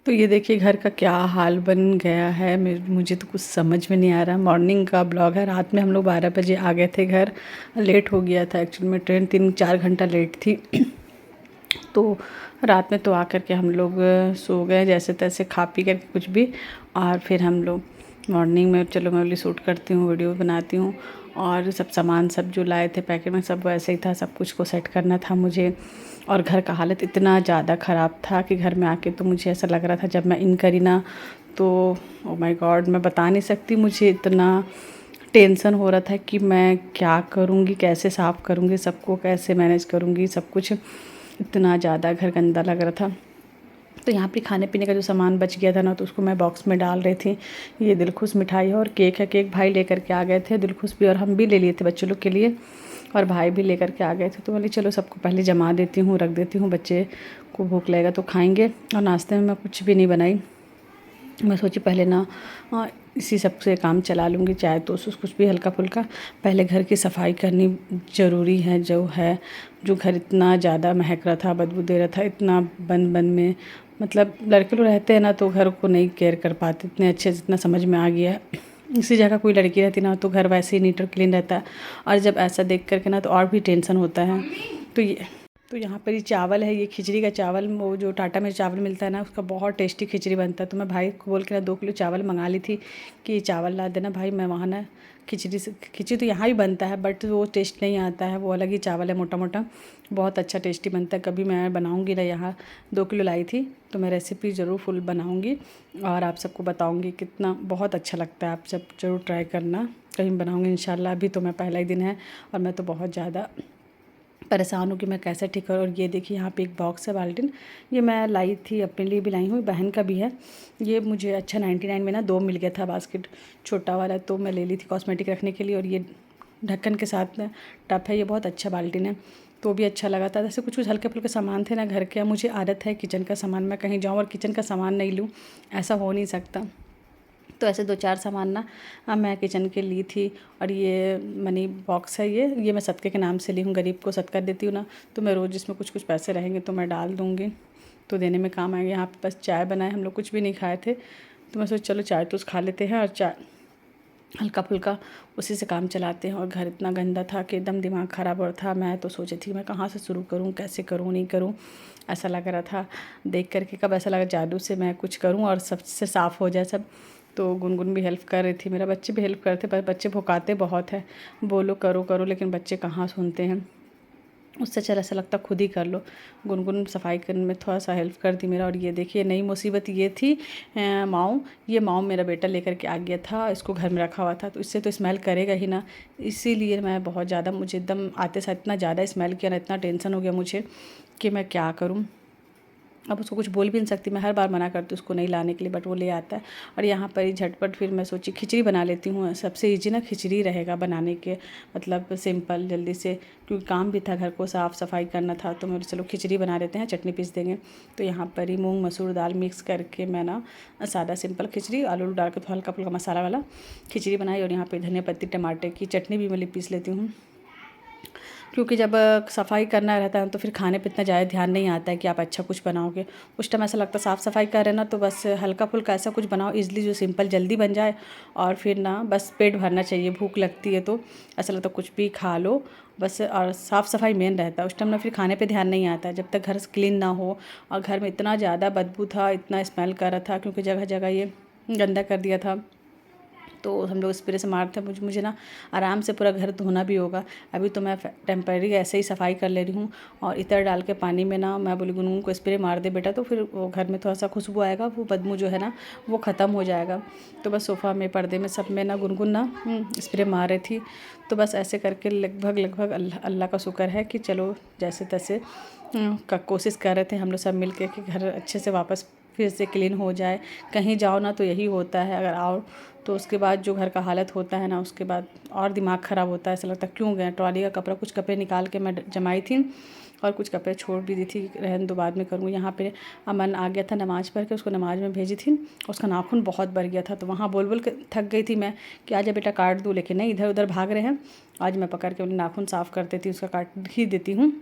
तो ये देखिए घर का क्या हाल बन गया है। मुझे तो कुछ समझ में नहीं आ रहा। मॉर्निंग का ब्लॉग है। रात में हम लोग 12 बजे आ गए थे घर। लेट हो गया था एक्चुअली में, ट्रेन 3-4 घंटा लेट थी। तो रात में तो आकर के हम लोग सो गए जैसे तैसे, खा पी करके कुछ भी। और फिर हम लोग मॉर्निंग में चलो मैं बोली शूट करती हूँ, वीडियो बनाती हूँ। और सब सामान सब जो लाए थे पैकेट में सब वैसे ही था, सब कुछ को सेट करना था मुझे। और घर का हालत इतना ज़्यादा ख़राब था कि घर में आके तो मुझे ऐसा लग रहा था जब मैं इन करी ना तो ओ माय गॉड, मैं बता नहीं सकती। मुझे इतना टेंशन हो रहा था कि मैं क्या करूँगी, कैसे साफ़ करूँगी, सबको कैसे मैनेज करूँगी, सब कुछ इतना ज़्यादा घर गंदा लग रहा था। तो यहाँ पे खाने पीने का जो सामान बच गया था ना, तो उसको मैं बॉक्स में डाल रही थी। ये दिलखुश मिठाई है और केक है। केक भाई लेकर के आ गए थे, दिलखुश भी और हम भी ले लिए थे बच्चों लोग के लिए, और भाई भी लेकर के आ गए थे। तो बोली चलो सबको पहले जमा देती हूँ, रख देती हूँ, बच्चे को भूख लगेगा तो खाएंगे। और नाश्ते में मैं कुछ भी नहीं बनाई। मैं सोची पहले ना इसी सब से काम चला लूँगी, चाय तो कुछ भी हल्का फुल्का। पहले घर की सफाई करनी ज़रूरी है। जो घर इतना ज़्यादा महक रहा था, बदबू दे रहा था, इतना बंद बंद में, मतलब लड़के लोग रहते हैं ना तो घर को नहीं केयर कर पाते इतने अच्छे, जितना समझ में आ गया है। इसी जगह कोई लड़की रहती ना तो घर वैसे ही नीट और क्लीन रहता है। और जब ऐसा देख करके ना तो और भी टेंशन होता है। तो यहाँ पर ये चावल है, ये खिचड़ी का चावल, वो जो टाटा में चावल मिलता है ना उसका बहुत टेस्टी खिचड़ी बनता है। तो मैं भाई को बोल के ना 2 किलो चावल मंगा ली थी कि ये चावल ला देना भाई। मैं वहाँ ना खिचड़ी तो यहाँ भी बनता है बट वो टेस्ट नहीं आता है, वो अलग ही चावल है, मोटा मोटा, बहुत अच्छा टेस्टी बनता है। कभी मैं बनाऊँगी ना, यहाँ 2 किलो लाई थी तो मैं रेसिपी ज़रूर फुल बनाऊँगी और आप सबको बताऊँगी कितना बहुत अच्छा लगता है। आप सब ज़रूर ट्राई करना, कहीं बनाऊँगी इंशाल्लाह। अभी तो मैं पहला ही दिन है और मैं तो बहुत ज़्यादा परेशान हूँ कि मैं कैसे ठीक करूँ। और ये देखिए यहाँ पे एक बॉक्स है बाल्टिन, ये मैं लाई थी, अपने लिए भी लाई हूँ, बहन का भी है। ये मुझे अच्छा 99 में ना 2 मिल गया था बास्केट, छोटा वाला, तो मैं ले ली थी कॉस्मेटिक रखने के लिए। और ये ढक्कन के साथ टप है, ये बहुत अच्छा बाल्टिन है, तो भी अच्छा लगा था। जैसे कुछ कुछ हल्के फुल्के सामान थे ना घर के। मुझे आदत है किचन का सामान मैं कहीं जाऊँ और किचन का सामान नहीं लूँ, ऐसा हो नहीं सकता। तो ऐसे 2-4 सामान ना मैं किचन के ली थी। और ये मनी बॉक्स है, ये मैं सदक़े के नाम से ली हूँ, गरीब को सदका देती हूँ ना, तो मैं रोज़ इसमें कुछ कुछ पैसे रहेंगे तो मैं डाल दूँगी, तो देने में काम आएंगे। यहाँ पे बस चाय बनाए, हम लोग कुछ भी नहीं खाए थे, तो मैं सोचा चलो चाय तो खा लेते हैं और चाय हल्का फुल्का उसी से काम चलाते हैं। और घर इतना गंदा था कि एकदम दिमाग ख़राब हो रहा था। मैं तो सोची थी मैं कहाँ से शुरू करूँ, कैसे करूँ, नहीं करूँ, ऐसा लग रहा था देख करके। कब ऐसा लगा जादू से मैं कुछ करूँ और सबसे साफ़ हो जाए सब। तो गुनगुन भी हेल्प कर रही थी, मेरा बच्चे भी हेल्प करते, पर बच्चे भुकाते बहुत है, बोलो करो करो, लेकिन बच्चे कहाँ सुनते हैं। उससे अच्छा ऐसा लगता खुद ही कर लो। गुनगुन सफाई करने में थोड़ा सा हेल्प कर दी मेरा। और ये देखिए नई मुसीबत ये थी, माऊ, ये माऊ मेरा बेटा लेकर के आ गया था, इसको घर में रखा हुआ था, तो इससे तो स्मेल करेगा ही ना। इसीलिए मैं बहुत ज़्यादा, मुझे एकदम आते साथ इतना ज़्यादा स्मेल किया ना, इतना टेंशन हो गया मुझे कि मैं क्या करूँ। अब उसको कुछ बोल भी नहीं सकती, मैं हर बार मना करती हूँ उसको नहीं लाने के लिए, बट वो ले आता है। और यहाँ पर ही झटपट फिर मैं सोची खिचड़ी बना लेती हूँ, सबसे ईजी ना खिचड़ी रहेगा बनाने के, मतलब सिंपल जल्दी से, क्योंकि काम भी था, घर को साफ़ सफाई करना था। तो मैं चलो खिचड़ी बना देते हैं, चटनी पीस देंगे। तो यहाँ पर ही मूँग मसूर दाल मिक्स करके मैं ना सादा सिंपल खिचड़ी, आलू डाल के थोड़ा हल्का फुल्का मसाला वाला खिचड़ी बनाई। और यहाँ पर धनिया पत्ती टमाटर की चटनी भी मैं पीस लेती हूँ, क्योंकि जब सफाई करना रहता है तो फिर खाने पे इतना ज़्यादा ध्यान नहीं आता है कि आप अच्छा कुछ बनाओगे। उस टाइम ऐसा लगता है साफ़ सफाई कर रहे हैं ना, तो बस हल्का फुल्का ऐसा कुछ बनाओ इजली, जो सिंपल जल्दी बन जाए, और फिर ना बस पेट भरना चाहिए। भूख लगती है तो ऐसा लगता है कुछ भी खा लो बस। और साफ़ सफाई मेन रहता है उस टाइम ना, फिर खाने पे ध्यान नहीं आता है जब तक घर क्लीन ना हो। और घर में इतना ज़्यादा बदबू था, इतना स्मेल कर रहा था, क्योंकि जगह जगह ये गंदा कर दिया था। तो हम लोग स्प्रे से मारते हैं। मुझे ना आराम से पूरा घर धोना भी होगा। अभी तो मैं टेम्परेरी ऐसे ही सफाई कर ले रही हूँ। और इतर डाल के पानी में ना मैं बोली गुनगुन को स्प्रे मार दे बेटा, तो फिर वो घर में थोड़ा सा खुशबू आएगा, वो बदबू जो है ना वो ख़त्म हो जाएगा। तो बस सोफ़ा में, पर्दे में, सब में ना गुनगुन ना स्प्रे मार रही थी। तो बस ऐसे करके लगभग लगभग अल्लाह का शुक्र है कि चलो जैसे तैसे का कोशिश कर रहे थे हम लोग सब मिल के कि घर अच्छे से वापस फिर से क्लीन हो जाए। कहीं जाओ ना तो यही होता है, अगर आओ तो उसके बाद जो घर का हालत होता है ना, उसके बाद और दिमाग ख़राब होता है। ऐसा लगता है क्यों गए। ट्रॉली का कपड़ा, कुछ कपड़े निकाल के मैं जमाई थी और कुछ कपड़े छोड़ भी दी थी, रहने दो बाद में करूँगी। यहाँ पे अमन आ गया था नमाज़ पढ़ के, उसको नमाज़ में भेजी थी। उसका नाखून बहुत बढ़ गया था, तो वहाँ बोल बोल के थक गई थी मैं कि आजा बेटा काट दूँ, लेकिन नहीं, इधर उधर भाग रहे हैं। आज मैं पकड़ के उन्हें नाखून साफ़ कर देती हूँ, उसका काट ही देती हूँ।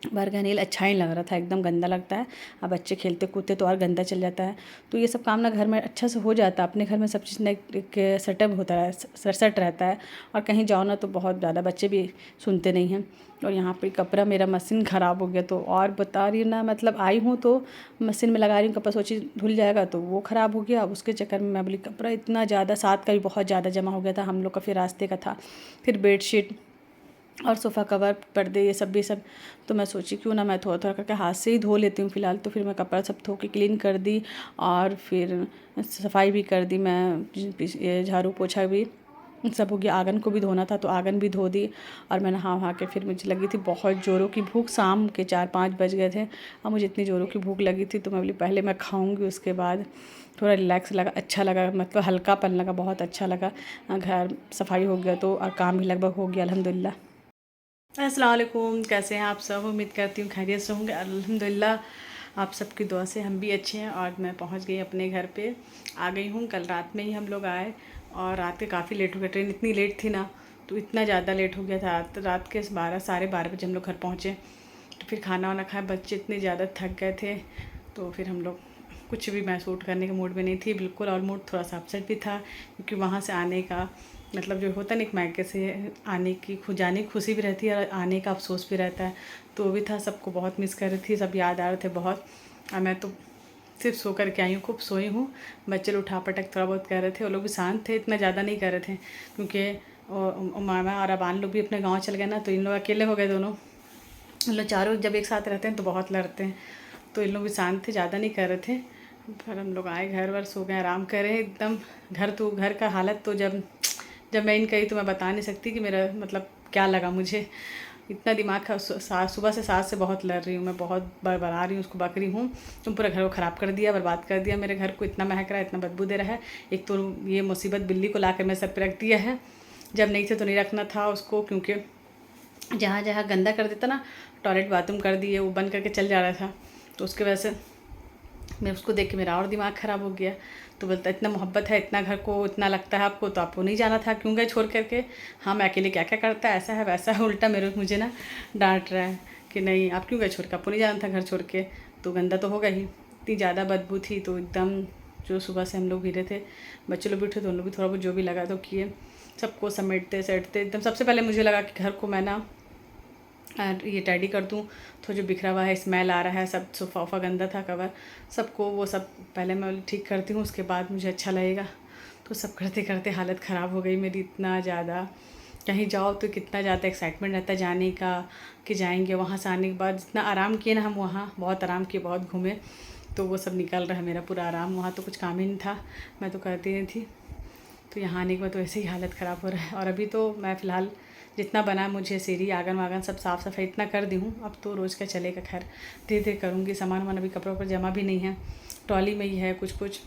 बर्गनील अच्छा ही लग रहा था, एकदम गंदा लगता है। अब बच्चे खेलते कूदते तो और गंदा चल जाता है। तो ये सब काम ना घर में अच्छा से हो जाता है, अपने घर में सब चीज़ ना एक सेटअप होता है, सरसट रहता है। और कहीं जाओ ना तो बहुत ज़्यादा बच्चे भी सुनते नहीं हैं। और यहाँ पे कपड़ा, मेरा मशीन ख़राब हो गया तो और बता रही हूँ ना, मतलब आई हूँ तो मशीन में लगा रही हूँ कपड़ा, सोची धुल जाएगा तो वो ख़राब हो गया। उसके चक्कर में मैं बोली कपड़ा इतना ज़्यादा, साथ का भी बहुत ज़्यादा जमा हो गया था हम लोग का, फिर रास्ते का था, फिर बेडशीट और सोफ़ा कवर, पर्दे, ये सब भी सब। तो मैं सोची क्यों ना मैं थोड़ा थोड़ा करके हाथ से ही धो लेती हूँ फ़िलहाल। तो फिर मैं कपड़ा सब धो के क्लीन कर दी और फिर सफाई भी कर दी। मैं ये झाड़ू पोछा भी सब हो गया। आंगन को भी धोना था तो आंगन भी धो दी। और मैं नहा वहा के फिर मुझे लगी थी बहुत ज़ोरों की भूख, शाम के 4-5 बज गए थे। और मुझे इतनी ज़ोरों की भूख लगी थी तो मैं बोली पहले मैं खाऊंगी, उसके बाद थोड़ा रिलैक्स लगा, अच्छा लगा, मतलब हल्कापन लगा, बहुत अच्छा लगा। घर सफाई हो गया तो और काम भी लगभग हो गया अल्हम्दुलिल्लाह। अस्सलाम वालेकुम, कैसे हैं आप सब? उम्मीद करती हूँ खैरियत से होंगे। अल्हम्दुलिल्लाह आप सबकी दुआ से हम भी अच्छे हैं। और मैं पहुँच गई अपने घर पे, आ गई हूँ। कल रात में ही हम लोग आए और रात के काफ़ी लेट हो गया, ट्रेन इतनी लेट थी ना, तो इतना ज़्यादा लेट हो गया था। रात के 12 साढ़े 12 बजे हम लोग घर पहुँचे। तो फिर खाना वाना खाए, बच्चे इतने ज़्यादा थक गए थे तो फिर हम लोग कुछ भी मैं शूट करने के मूड में नहीं थी बिल्कुल। और मूड थोड़ा सा अपसेट भी था क्योंकि वहाँ से आने का मतलब जो होता है ना, एक मायके से आने की जाने की खुशी भी रहती है और आने का अफसोस भी रहता है। तो वो भी था, सबको बहुत मिस कर रही थी, सब याद आ रहे थे बहुत। और मैं तो सिर्फ सो कर के आई हूँ, खूब सोई हूँ। बच्चे उठा पटक थोड़ा बहुत कर रहे थे, वो लोग भी शांत थे, इतना ज़्यादा नहीं कर रहे थे क्योंकि मामा और अबान लोग भी अपने गाँव चल गए ना, तो इन लोग अकेले हो गए दोनों। इन लोग चारों जब एक साथ रहते हैं तो बहुत लड़ते हैं। तो इन लोग भी शांत थे, ज़्यादा नहीं कर रहे थे। फिर हम लोग आए, घर वर सो गए, आराम करें एकदम। घर का हालत तो जब जब मैं इन गई तो मैं बता नहीं सकती कि मेरा मतलब क्या लगा मुझे। इतना दिमाग का सुबह से सास से बहुत लड़ रही हूँ मैं, बहुत बड़बड़ा रही हूँ, उसको बक रही हूँ, तुम पूरे घर को ख़राब कर दिया, बर्बाद कर दिया, मेरे घर को इतना महक रहा है, इतना बदबू दे रहा है। एक तो ये मुसीबत बिल्ली को ला कर मेरे सर पर रख दिया है, जब नहीं थे तो नहीं रखना था उसको, क्योंकि जहाँ जहाँ गंदा कर देता ना, टॉयलेट बाथरूम कर दिए, वो बंद करके चल जा रहा था। तो उसकी वजह से मैं उसको देख के मेरा और दिमाग ख़राब हो गया। तो बोलता इतना मोहब्बत है, इतना घर को इतना लगता है आपको, तो आपको नहीं जाना था, क्यों गए छोड़ करके? हाँ मैं अकेले क्या क्या करता है, ऐसा है वैसा है, उल्टा मुझे ना डांट रहा है कि नहीं आप क्यों गए छोड़ के, आपको नहीं जाना था घर छोड़ के। तो गंदा तो होगा ही, इतनी ज़्यादा बदबू थी। तो एकदम जो सुबह से हम लोग भिड़े थे, बच्चे लोग भी उठे तो उन लोग भी थोड़ा बहुत जो भी लगा तो किए, सबको समेटते सेटते एकदम। सबसे पहले मुझे लगा कि घर को मैं ना ये टैडी कर दूँ, तो जो बिखरा हुआ है, स्मेल आ रहा है, सब सोफ़ा वोफ़ा गंदा था, कवर सबको वो सब पहले मैं ठीक करती हूँ, उसके बाद मुझे अच्छा लगेगा। तो सब करते करते हालत ख़राब हो गई मेरी इतना ज़्यादा। कहीं जाओ तो कितना ज़्यादा एक्साइटमेंट रहता है जाने का कि जाएंगे, वहाँ से आने के बाद जितना आराम किए ना हम, वहाँ बहुत आराम किए, बहुत घूमे, तो वो सब निकल रहा है मेरा पूरा आराम। वहाँ तो कुछ काम ही नहीं था, मैं तो करती नहीं थी। तो यहाँ आने के बाद तो ऐसे ही हालत ख़राब हो रहा है। और अभी तो मैं फ़िलहाल जितना बना मुझे, सीढ़ी आंगन वागन सब साफ़ सफाई इतना कर दी हूँ, अब तो रोज़ का चलेगा। खैर धीरे धीरे करूँगी। सामान वामान अभी कपड़ों पर जमा भी नहीं है, ट्रॉली में ही है, कुछ कुछ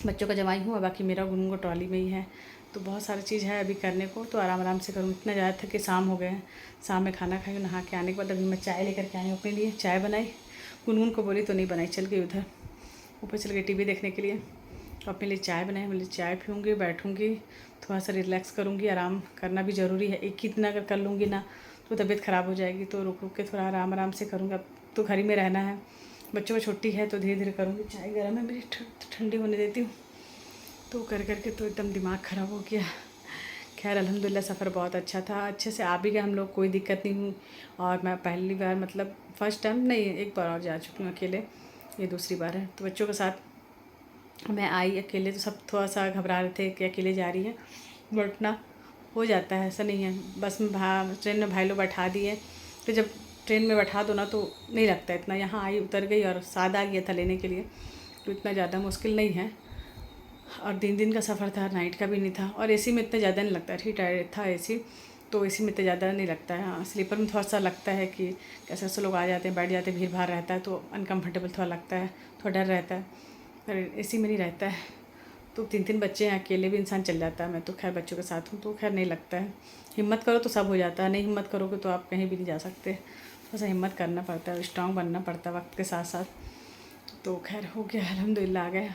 बच्चों का जमाई हूँ और बाकी मेरा गुनगुन को ट्रॉली में ही है। तो बहुत सारी चीज़ है अभी करने को, तो आराम आराम से करूँ। इतना ज़्यादा था कि शाम हो गए हैं, शाम में खाना खाई, नहा के आने के बाद अभी मैं चाय लेकर के आई हूँ अपने लिए। चाय बनाई, गुनगुन को बोली तो नहीं बनाई, चल गई उधर ऊपर, चल गई टीवी देखने के लिए। तो अपने लिए चाय बनाई, मेरे लिए चाय पीऊँगी, बैठूँगी, थोड़ा सा रिलैक्स करूँगी। आराम करना भी ज़रूरी है, एक ही दिन अगर कर लूँगी ना तो तबीयत ख़राब हो जाएगी। तो रुक रुक के थोड़ा आराम आराम से करूँगी। अब तो घर ही में रहना है, बच्चों को छुट्टी है तो धीरे धीरे करूँगी। चाय गर्म है मेरी, ठंडी होने देती हूँ। तो कर करके तो एकदम दिमाग ख़राब हो गया। खैर अल्हम्दुलिल्लाह सफ़र बहुत अच्छा था, अच्छे से आ भी गए हम लोग, कोई दिक्कत नहीं हुई। और मैं पहली बार, मतलब फ़र्स्ट टाइम नहीं, एक बार और जा चुकी हूँ अकेले, ये दूसरी बार है। तो बच्चों के साथ मैं आई अकेले, तो सब थोड़ा सा घबरा रहे थे कि अकेले जा रही है, बट ना हो जाता है, ऐसा नहीं है। बस में ट्रेन में भाई लोग बैठा दिए, तो जब ट्रेन में बैठा दो ना तो नहीं लगता इतना। यहाँ आई, उतर गई और साथ आ गया था लेने के लिए, तो इतना ज़्यादा मुश्किल नहीं है। और दिन दिन का सफ़र था, नाइट का भी नहीं था। और एसी में इतना ज़्यादा नहीं लगता, ठीक टायर था एसी, तो एसी में इतना ज़्यादा नहीं लगता है। हाँ स्लीपर में थोड़ा सा लगता है कि कैसे ऐसे लोग आ जाते हैं, बैठ जाते हैं, भीड़ भाड़ रहता है तो अनकम्फर्टेबल थोड़ा लगता है, थोड़ा डर रहता है। पर एसी में नहीं रहता है। तो 3-3 बच्चे हैं, अकेले भी इंसान चल जाता है। मैं तो खैर बच्चों के साथ हूँ तो खैर नहीं लगता है। हिम्मत करो तो सब हो जाता है, नहीं हिम्मत करोगे तो आप कहीं भी नहीं जा सकते। थोड़ा सा हिम्मत करना पड़ता है, स्ट्रॉन्ग बनना पड़ता है वक्त के साथ साथ। तो खैर हो गया, अल्हम्दुलिल्लाह आ गया।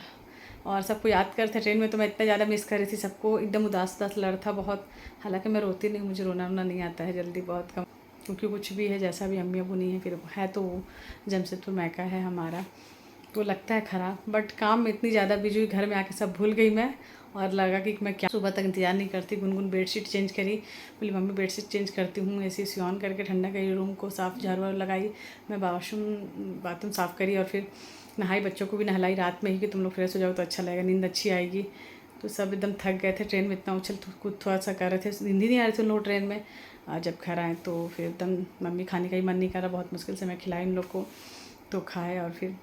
और सबको याद करते ट्रेन में, तो मैं इतना ज़्यादा मिस कर रही थी सबको, एकदम उदास उदास लग रहा था बहुत। हालांकि मैं रोती नहीं, मुझे रोना वोना नहीं आता है जल्दी, बहुत कम। क्योंकि कुछ भी है, जैसा भी अम्मी अबू नहीं है, फिर है तो वो जमशेदपुर मैका है हमारा, तो लगता है ख़राब। बट काम में इतनी ज़्यादा बिजी हुई, घर में आके सब भूल गई मैं, और लगा कि मैं क्या सुबह तक इंतज़ार नहीं करती। गुनगुन बेडशीट चेंज करी, बोली मम्मी बेडशीट चेंज करती हूँ, AC ऑन करके ठंडा करी, रूम को साफ़ झाड़ू वाड़ू लगाई, मैं बाथरूम साफ़ करी, और फिर नहाई, बच्चों को भी नहलाई रात में ही कि तुम लोग फ्रेश हो जाओ तो अच्छा लगेगा, नींद अच्छी आएगी। तो सब एकदम थक गए थे, ट्रेन में इतना उछल कूद थोड़ा सा कर रहे थे, नींद ही नहीं आ रही थी उन लोग ट्रेन में। जब घर आए तो फिर एकदम मम्मी खाने का ही मन नहीं कर रहा, बहुत मुश्किल से मैं खिलाई इन लोग को, तो खाए। और फिर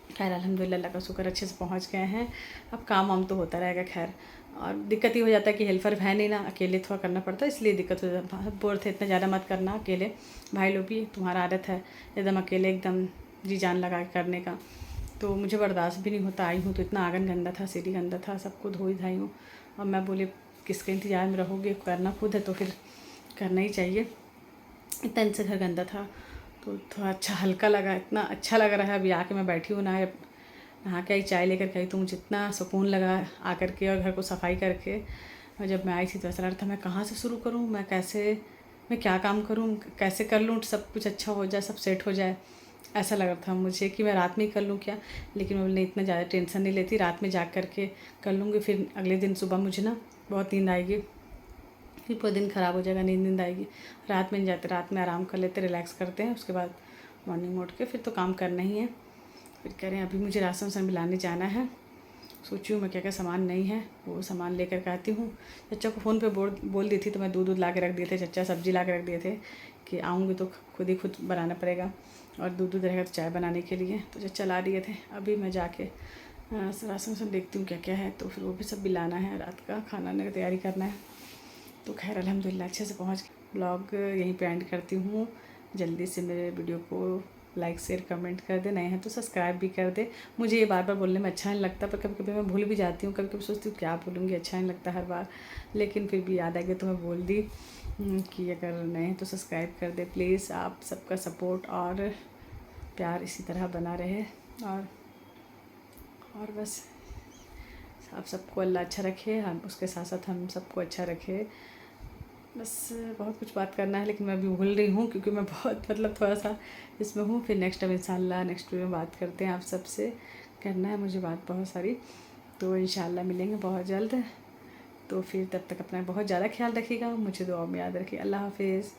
खैर अल्हम्दुलिल्लाह, अल्लाह का शुक्र, अच्छे से पहुंच गए हैं। अब काम वाम तो होता रहेगा खैर, और दिक्कत ही हो जाता है कि हेल्पर है नहीं ना, अकेले थोड़ा करना पड़ता है, इसलिए दिक्कत हो जाता है। बोल थे इतना ज़्यादा मत करना अकेले, भाई लोग भी तुम्हारा आदत है एकदम अकेले एकदम जी जान लगा के करने का, तो मुझे बर्दाश्त भी नहीं होता। आई हूँ तो इतना आंगन गंदा था, सीढ़ी गंदा था, सबको धोई धाई हूँ। और मैं बोले किसके इंतज़ार में रहोगे, करना खुद है तो फिर करना ही चाहिए। इतना इनसे घर गंदा था, तो थोड़ा अच्छा हल्का लगा, इतना अच्छा लग रहा है। अभी आके मैं बैठी हूँ नहा के आई, चाय लेकर के आई, तो मुझे इतना सुकून लगा आकर के और घर को सफाई करके। और जब मैं आई थी तो ऐसा लग रहा था मैं कहाँ से शुरू करूँ, मैं क्या काम करूँ, कैसे कर लूँ सब कुछ अच्छा हो जाए, सब सेट हो जाए। ऐसा लग रहा था मुझे कि मैं रात में ही कर लूँ क्या, लेकिन मैं बोली इतना ज़्यादा टेंशन नहीं लेती, रात में जाग करके कर लूँगी, फिर अगले दिन सुबह मुझे ना बहुत नींद आएगी, फिर पूरा दिन ख़राब हो जाएगा, नींद आएगी। रात में नहीं जाते, रात में आराम कर लेते, रिलैक्स करते हैं, उसके बाद मॉर्निंग में उठ के फिर तो काम करना ही है। फिर कह रहे हैं अभी मुझे राशन वासन भी लाने जाना है, सोची हूँ मैं क्या क्या सामान नहीं है वो सामान लेकर के आती हूँ। चचा को फ़ोन पे बोल दी थी, तो मैं दूध ला के रख दिए थे, चचा सब्ज़ी ला के रख दिए थे कि आऊँगी तो खुद बनाना पड़ेगा, और दूध रहेगा तो चाय बनाने के लिए, तो चचा ला दिए थे। अभी मैं जाके राशन वासन देखती हूँ क्या क्या है, तो फिर वो भी सब भी लाना है, रात का खाना की तैयारी करना है। तो खैर अल्हम्दुलिल्लाह अच्छे से पहुँच गए। ब्लॉग यहीं पे एंड करती हूँ। जल्दी से मेरे वीडियो को लाइक शेयर कमेंट कर दे, नए हैं तो सब्सक्राइब भी कर दे। मुझे ये बार बार बोलने में अच्छा नहीं लगता, पर कभी कभी मैं भूल भी जाती हूँ, कभी कभी सोचती हूँ क्या बोलूँगी, अच्छा नहीं लगता हर बार, लेकिन फिर भी याद आ गया तो मैं बोल दी कि अगर नए हैं तो सब्सक्राइब कर दे प्लीज़। आप सबका सपोर्ट और प्यार इसी तरह बना रहे, और बस आप सबको अल्लाह अच्छा रखे, हम उसके साथ साथ हम सबको अच्छा रखे। बस बहुत कुछ बात करना है, लेकिन मैं अभी भूल रही हूँ क्योंकि मैं बहुत थोड़ा सा इसमें हूँ। फिर नेक्स्ट टाइम इंशाल्लाह नेक्स्ट वीडियो में बात करते हैं, आप सबसे करना है मुझे बात बहुत सारी, तो इंशाल्लाह मिलेंगे बहुत जल्द। तो फिर तब तक अपना बहुत ज़्यादा ख्याल रखिएगा, मुझे दुआ में याद रखिए। अल्लाह हाफिज़।